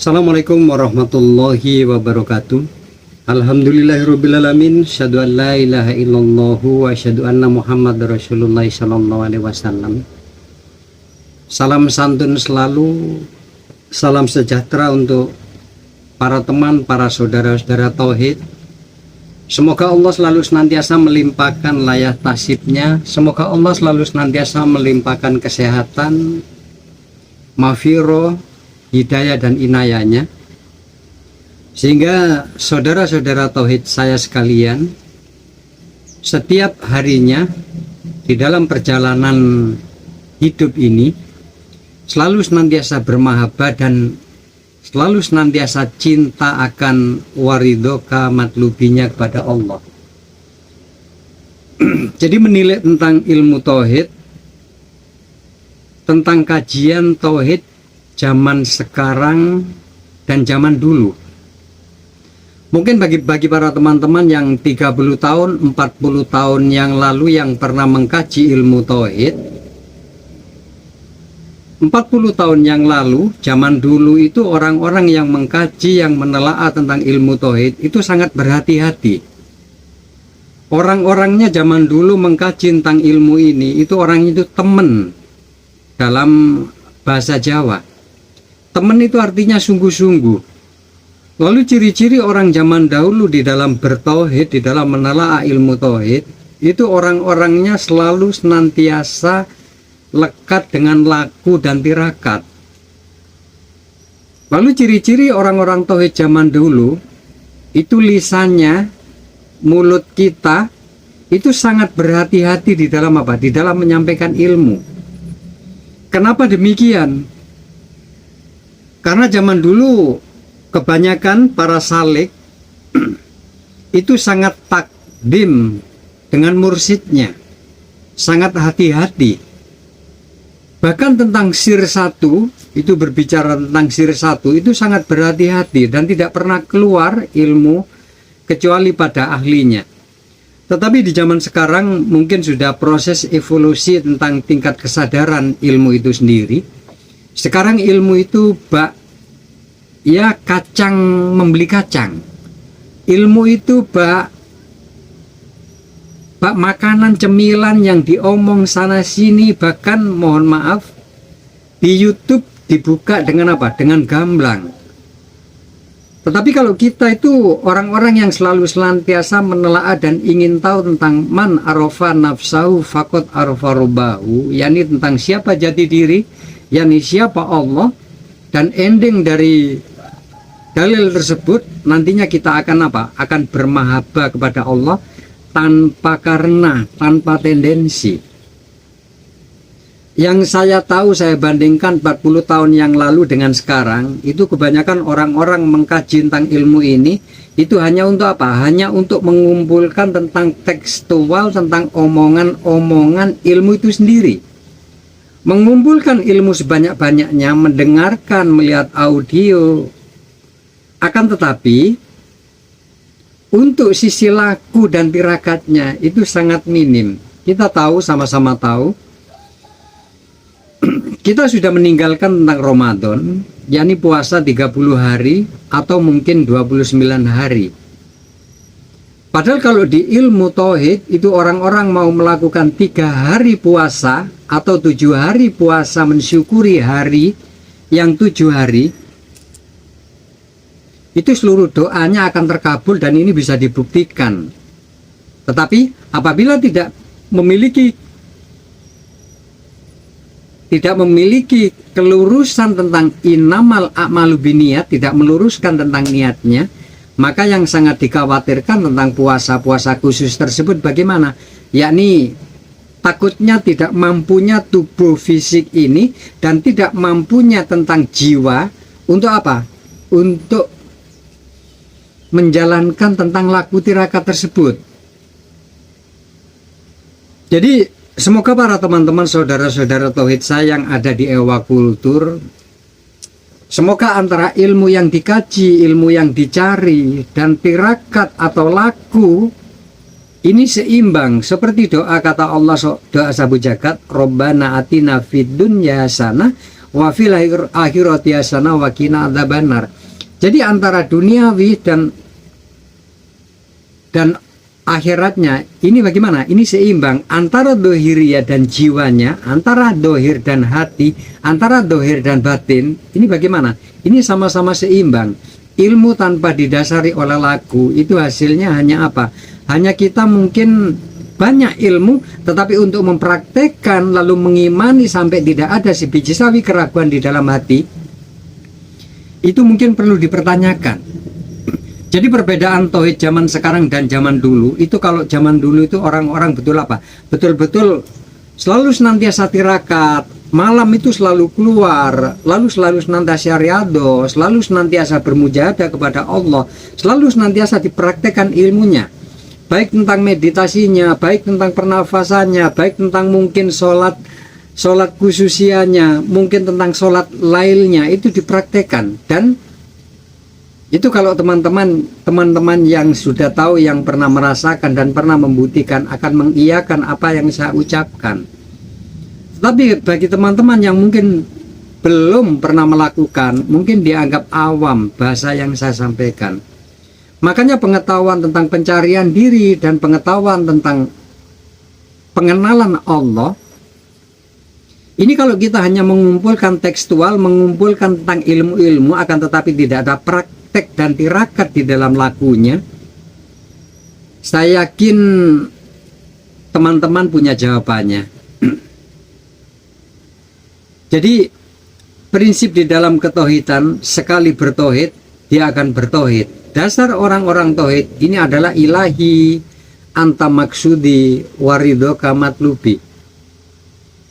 Assalamualaikum warahmatullahi wabarakatuh. Alhamdulillahirrabbilalamin. Asyhadu an la ilaha illallah wa asyhadu anna Muhammad Rasulullah sallallahu alaihi wasallam. Salam santun selalu, salam sejahtera untuk para teman, para saudara-saudara tauhid. Semoga Allah selalu senantiasa melimpahkan layah tasibnya. Semoga Allah selalu senantiasa melimpahkan kesehatan, maghfirah, hidayah dan inayahnya, sehingga saudara-saudara tauhid saya sekalian setiap harinya di dalam perjalanan hidup ini selalu senantiasa bermahabbah dan selalu senantiasa cinta akan waridoka matlubinya kepada Allah. Jadi menilai tentang ilmu tauhid, tentang kajian tauhid zaman sekarang dan zaman dulu. Mungkin bagi para teman-teman yang 30 tahun, 40 tahun yang lalu yang pernah mengkaji ilmu tauhid, 40 tahun yang lalu, zaman dulu itu orang-orang yang mengkaji, yang menelaah tentang ilmu tauhid itu sangat berhati-hati. Orang-orangnya zaman dulu mengkaji tentang ilmu ini, itu orang itu temen dalam bahasa Jawa. Temen itu artinya sungguh-sungguh. Lalu ciri-ciri orang zaman dahulu di dalam bertauhid, di dalam menelaah ilmu tauhid, itu orang-orangnya selalu senantiasa lekat dengan laku dan tirakat. Lalu ciri-ciri orang-orang tauhid zaman dulu, itu lisannya, mulut kita, itu sangat berhati-hati di dalam apa? Di dalam menyampaikan ilmu. Kenapa demikian? Karena zaman dulu kebanyakan para salik itu sangat takdim dengan mursyidnya, sangat hati-hati. Bahkan tentang sir satu, itu berbicara tentang sir satu, itu sangat berhati-hati dan tidak pernah keluar ilmu kecuali pada ahlinya. Tetapi di zaman sekarang mungkin sudah proses evolusi tentang tingkat kesadaran ilmu itu sendiri. Sekarang ilmu itu kacang membeli kacang. Ilmu itu bak makanan cemilan yang diomong sana sini, bahkan mohon maaf di YouTube dibuka dengan apa? Dengan gamblang. Tetapi kalau kita itu orang-orang yang selalu senantiasa menelaah dan ingin tahu tentang man arafa nafsahu faqad arafa rabbahu, yakni tentang siapa jati diri, yakni siapa Allah, dan ending dari dalil tersebut nantinya kita akan apa? Akan bermahabbah kepada Allah tanpa karena, tanpa tendensi. Yang saya tahu, saya bandingkan 40 tahun yang lalu dengan sekarang, itu kebanyakan orang-orang mengkaji tentang ilmu ini, itu hanya untuk apa? Hanya untuk mengumpulkan tentang tekstual, tentang omongan-omongan ilmu itu sendiri. Mengumpulkan ilmu sebanyak-banyaknya, mendengarkan, melihat audio. Akan tetapi, untuk sisi laku dan tirakatnya itu sangat minim. Kita tahu, sama-sama tahu, kita sudah meninggalkan tentang Ramadan, yakni puasa 30 hari atau mungkin 29 hari. Padahal kalau di ilmu tauhid itu orang-orang mau melakukan 3 hari puasa atau 7 hari puasa mensyukuri hari yang 7 hari, itu seluruh doanya akan terkabul dan ini bisa dibuktikan. Tetapi apabila tidak memiliki kelurusan tentang innamal a'malu binniyat, tidak meluruskan tentang niatnya, maka yang sangat dikhawatirkan tentang puasa-puasa khusus tersebut bagaimana? Yakni takutnya tidak mampunya tubuh fisik ini dan tidak mampunya tentang jiwa untuk apa? Untuk menjalankan tentang laku tirakat tersebut. Jadi semoga para teman-teman saudara-saudara tauhid saya yang ada di Ewa Kultur, semoga antara ilmu yang dikaji, ilmu yang dicari, dan tirakat atau laku ini seimbang. Seperti doa kata Allah, doa sabu jagat, Robbana atina fid dunya hasanah wa fil akhirati hasanah wa qina adzabannar. Jadi antara duniawi dan akhiratnya ini bagaimana? Ini seimbang antara dohiriyah dan jiwanya, antara dohir dan hati, antara dohir dan batin. Ini bagaimana? Ini sama-sama seimbang. Ilmu tanpa didasari oleh laku itu hasilnya hanya apa? Hanya kita mungkin banyak ilmu, tetapi untuk mempraktekkan lalu mengimani sampai tidak ada sebiji sawi keraguan di dalam hati, itu mungkin perlu dipertanyakan. Jadi perbedaan tauhid zaman sekarang dan zaman dulu itu, kalau zaman dulu itu orang-orang betul apa? Betul-betul selalu senantiasa tirakat, malam itu selalu keluar, lalu selalu senantiasa riyadhah, selalu senantiasa bermujahadah kepada Allah, selalu senantiasa dipraktekkan ilmunya. Baik tentang meditasinya, baik tentang pernafasannya, baik tentang mungkin sholat khususianya, mungkin tentang sholat lailnya, itu dipraktekkan. Dan itu kalau teman-teman yang sudah tahu, yang pernah merasakan dan pernah membuktikan, akan mengiyakan apa yang saya ucapkan. Tapi bagi teman-teman yang mungkin belum pernah melakukan, mungkin dianggap awam bahasa yang saya sampaikan. Makanya pengetahuan tentang pencarian diri dan pengetahuan tentang pengenalan Allah, ini kalau kita hanya mengumpulkan tekstual, mengumpulkan tentang ilmu-ilmu, akan tetapi tidak ada praktek dan tirakat di dalam lakunya, saya yakin teman-teman punya jawabannya. Jadi prinsip di dalam ketauhidan, sekali bertauhid dia akan bertauhid. Dasar orang-orang tauhid ini adalah ilahi anta maksudi waridhoka matlubi.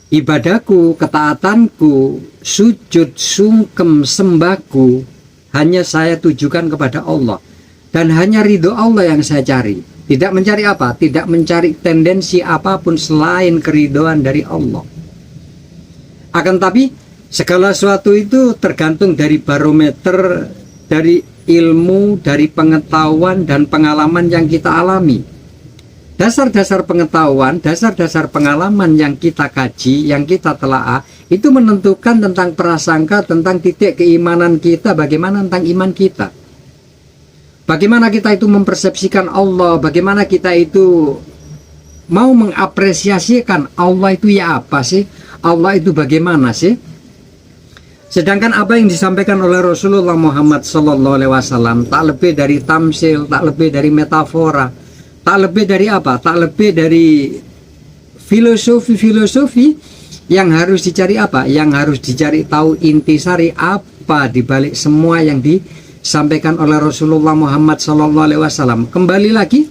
Ibadahku, ketaatanku, sujud, sungkem, sembahku hanya saya tujukan kepada Allah, dan hanya ridho Allah yang saya cari. Tidak mencari apa? Tidak mencari tendensi apapun selain keridhoan dari Allah. Akan tapi segala sesuatu itu tergantung dari barometer, dari ilmu, dari pengetahuan dan pengalaman yang kita alami. Dasar-dasar pengetahuan, dasar-dasar pengalaman yang kita kaji, yang kita telaah, itu menentukan tentang prasangka, tentang titik keimanan kita, bagaimana tentang iman kita. Bagaimana kita itu mempersepsikan Allah, bagaimana kita itu mau mengapresiasikan Allah itu ya apa sih? Allah itu bagaimana sih? Sedangkan apa yang disampaikan oleh Rasulullah Muhammad SAW tak lebih dari tamsil, tak lebih dari metafora, tak lebih dari apa? Tak lebih dari filosofi yang harus dicari apa? Yang harus dicari tahu intisari apa dibalik semua yang disampaikan oleh Rasulullah Muhammad SAW. Kembali lagi,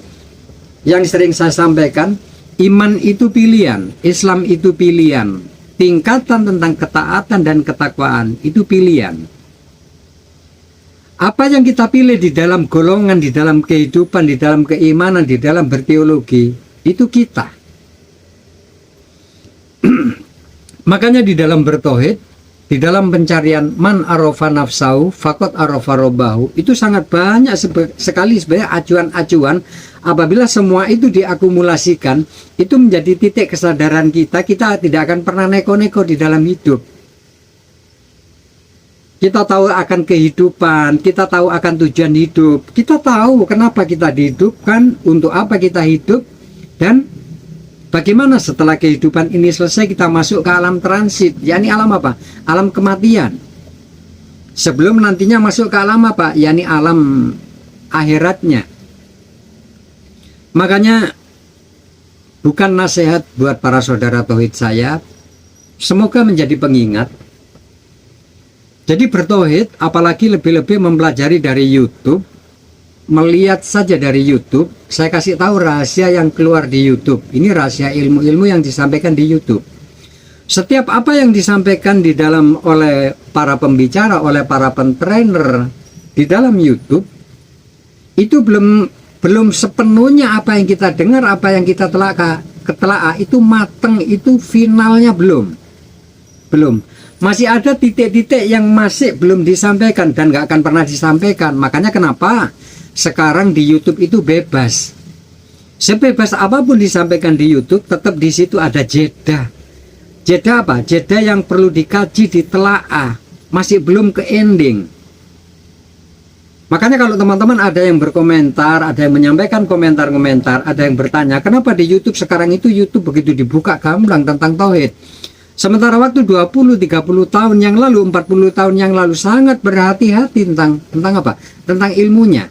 yang sering saya sampaikan, iman itu pilihan, Islam itu pilihan. Tingkatan tentang ketaatan dan ketakwaan itu pilihan. Apa yang kita pilih di dalam golongan, di dalam kehidupan, di dalam keimanan, di dalam berteologi, itu kita. Makanya di dalam bertauhid, di dalam pencarian man arafa nafsahu faqad arafa rabbahu, itu sangat banyak sekali sebenarnya acuan-acuan. Apabila semua itu diakumulasikan, itu menjadi titik kesadaran kita tidak akan pernah neko-neko di dalam hidup. Kita tahu akan kehidupan, kita tahu akan tujuan hidup, kita tahu kenapa kita dihidupkan, untuk apa kita hidup, dan bagaimana setelah kehidupan ini selesai kita masuk ke alam transit, yakni alam apa? Alam kematian. Sebelum nantinya masuk ke alam apa? Yakni alam akhiratnya. Makanya bukan nasihat buat para saudara tauhid saya, semoga menjadi pengingat. Jadi bertauhid, apalagi lebih-lebih mempelajari dari YouTube, melihat saja dari YouTube. Saya kasih tahu rahasia yang keluar di YouTube. Ini rahasia ilmu-ilmu yang disampaikan di YouTube. Setiap apa yang disampaikan di dalam oleh para pembicara, oleh para pentrainer di dalam YouTube, itu belum sepenuhnya apa yang kita dengar, apa yang kita telaah itu mateng, itu finalnya belum. Masih ada titik-titik yang masih belum disampaikan dan gak akan pernah disampaikan. Makanya kenapa sekarang di YouTube itu bebas. Sebebas apapun disampaikan di YouTube, tetap di situ ada jeda. Jeda apa? Jeda yang perlu dikaji, ditelaah, masih belum ke ending. Makanya kalau teman-teman ada yang berkomentar, ada yang menyampaikan komentar-komentar, ada yang bertanya, kenapa di YouTube sekarang itu YouTube begitu dibuka gamblang tentang tauhid? Sementara waktu 20-30 tahun yang lalu, 40 tahun yang lalu sangat berhati-hati tentang apa? Tentang ilmunya.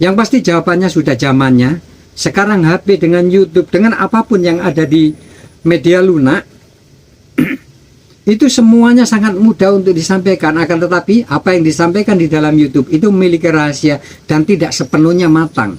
Yang pasti jawabannya sudah zamannya. Sekarang HP dengan YouTube, dengan apapun yang ada di media lunak, itu semuanya sangat mudah untuk disampaikan. Akan tetapi apa yang disampaikan di dalam YouTube itu memiliki rahasia dan tidak sepenuhnya matang.